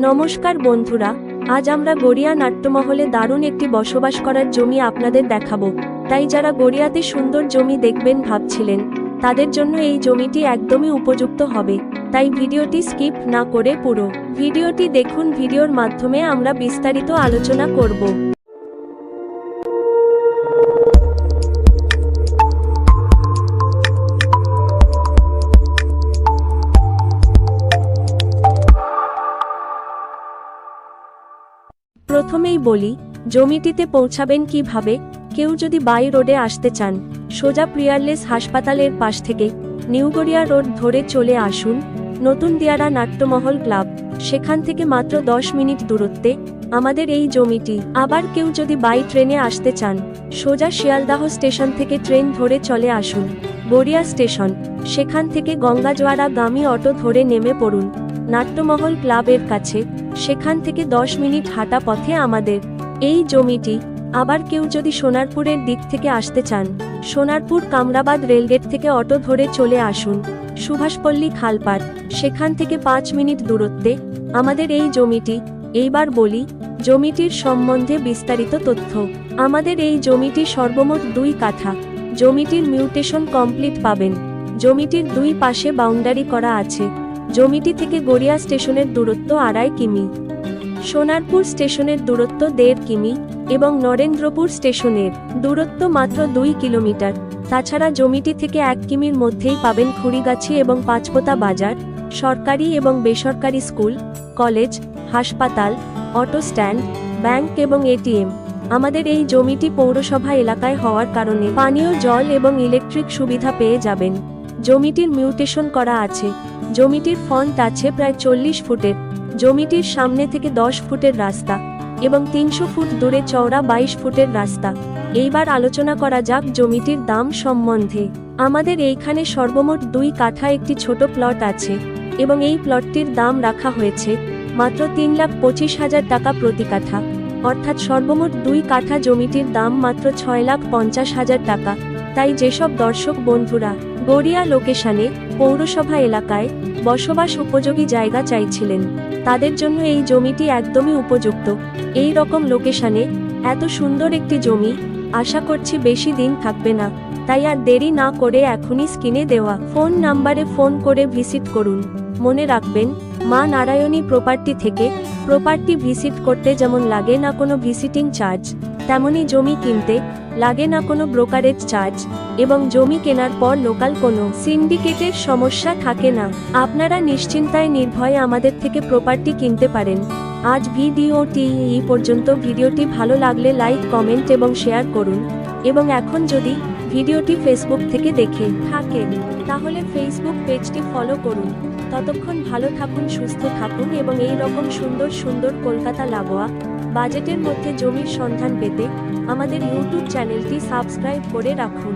নমস্কার বন্ধুরা, আজ আমরা গড়িয়া নাট্যমহলে দারুণ একটি বসবাস করার জমি আপনাদের দেখাবো। তাই যারা গড়িয়াতে সুন্দর জমি দেখবেন ভাবছিলেন, তাদের জন্য এই জমিটি একদমই উপযুক্ত হবে। তাই ভিডিওটি স্কিপ না করে পুরো ভিডিওটি দেখুন। ভিডিওর মাধ্যমে আমরা বিস্তারিত আলোচনা করব। প্রথমেই বলি, জমিটিতে পৌঁছাবেন কিভাবে। কেউ যদি বাই রোডে আসতে চান, সোজা প্রিয়ারলেস হাসপাতালের পাশ থেকে নিউ গড়িয়া রোড ধরে চলে আসুন নতুন দিয়ারা নাট্যমহল ক্লাব। সেখান থেকে মাত্র 10 মিনিট দূরত্বে আমাদের এই জমিটি। আবার কেউ যদি বাই ট্রেনে আসতে চান, সোজা শিয়ালদাহ স্টেশন থেকে ট্রেন ধরে চলে আসুন গড়িয়া স্টেশন। সেখান থেকে গঙ্গাজোয়ারাগামী অটো ধরে নেমে পড়ুন নাট্যমহল ক্লাবের কাছে। সেখান থেকে 10 মিনিট হাঁটা পথে আমাদের এই জমিটি। আবার কেউ যদি সোনারপুরের দিক থেকে আসতে চান, সোনারপুর কামরাবাদ রেলগেট থেকে অটো ধরে চলে আসুন সুভাষপল্লী খালপাড়। সেখান থেকে 5 মিনিট দূরত্বে আমাদের এই জমিটি। এইবার বলি জমিটির সম্বন্ধে বিস্তারিত তথ্য। আমাদের এই জমিটি সর্বমোট 2 কাঠা। জমিটির মিউটেশন কমপ্লিট পাবেন। জমিটির 2 পাশে বাউন্ডারি করা আছে। জমিটি থেকে গড়িয়া স্টেশনের দূরত্ব 2.5 কিমি, সোনারপুর স্টেশনের দূরত্ব 1.5 কিমি এবং নরেন্দ্রপুর স্টেশনের দূরত্ব মাত্র 2 কিলোমিটার। তাছাড়া জমিটি থেকে 1 কিমির মধ্যেই পাবেন খুড়িগাছি এবং পাঁচপোতা বাজার, সরকারি এবং বেসরকারি স্কুল, কলেজ, হাসপাতাল, অটো স্ট্যান্ড, ব্যাংক এবং এটিএম। আমাদের এই জমিটি পৌরসভা এলাকায় হওয়ার কারণে পানীয় জল এবং ইলেকট্রিক সুবিধা পেয়ে যাবেন। জমিটির মিউটেশন করা আছে। জমিটির ফ্রন্ট আছে প্রায় 40 ফুটের। জমিটির সামনে থেকে 10 ফুটের রাস্তা এবং 300 ফুট দূরে চওড়া 22 ফুটের রাস্তা। এইবার আলোচনা করা যাক জমিটির দাম সম্বন্ধে। আমাদের এইখানে সর্বমোট 2 কাঠা একটি ছোট প্লট আছে এবং এই প্লটটির দাম রাখা হয়েছে মাত্র 3,25,000 টাকা প্রতি কাঠা। অর্থাৎ সর্বমোট 2 কাঠা জমিটির দাম মাত্র 6,50,000 টাকা। তাই যেসব দর্শক বন্ধুরা গড়িয়া লোকেশনে পৌরসভা এলাকায় বসবাস উপযোগী জায়গা চাইছিলেন, তাদের জন্য এই জমিটি একদমই উপযুক্ত। এই রকম লোকেশনে এত সুন্দর একটি জমি আশা করছি বেশি দিন থাকবে না। তাই আর দেরি না করে এখনই স্ক্রিনে দেওয়া ফোন নাম্বারে ফোন করে ভিজিট করুন। মনে রাখবেন, মা নারায়ণী প্রপার্টি থেকে প্রপার্টি ভিজিট করতে যেমন লাগে না কোনো ভিজিটিং চার্জ, তেমনি জমি কিনতে লাগে না কোনো ব্রোকারেজ চার্জ এবং জমি কেনার পর লোকাল কোনো সিন্ডিকেটের সমস্যা থাকে না। আপনারা নিশ্চিন্তায় নির্ভয়ে আমাদের থেকে প্রপার্টি কিনতে পারেন। আজ ভিডিওটি এই পর্যন্ত। ভিডিওটি ভালো লাগলে লাইক, কমেন্ট এবং শেয়ার করুন। এবং এখন যদি ভিডিওটি ফেসবুক থেকে দেখে থাকেন, তাহলে ফেসবুক পেজটি ফলো করুন। ততক্ষণ ভালো থাকুন, সুস্থ থাকুন এবং এই রকম সুন্দর সুন্দর কলকাতা লাগোয়া বাজেটের মধ্যে জমির সন্ধান পেতে আমাদের ইউটিউব চ্যানেলটি সাবস্ক্রাইব করে রাখুন।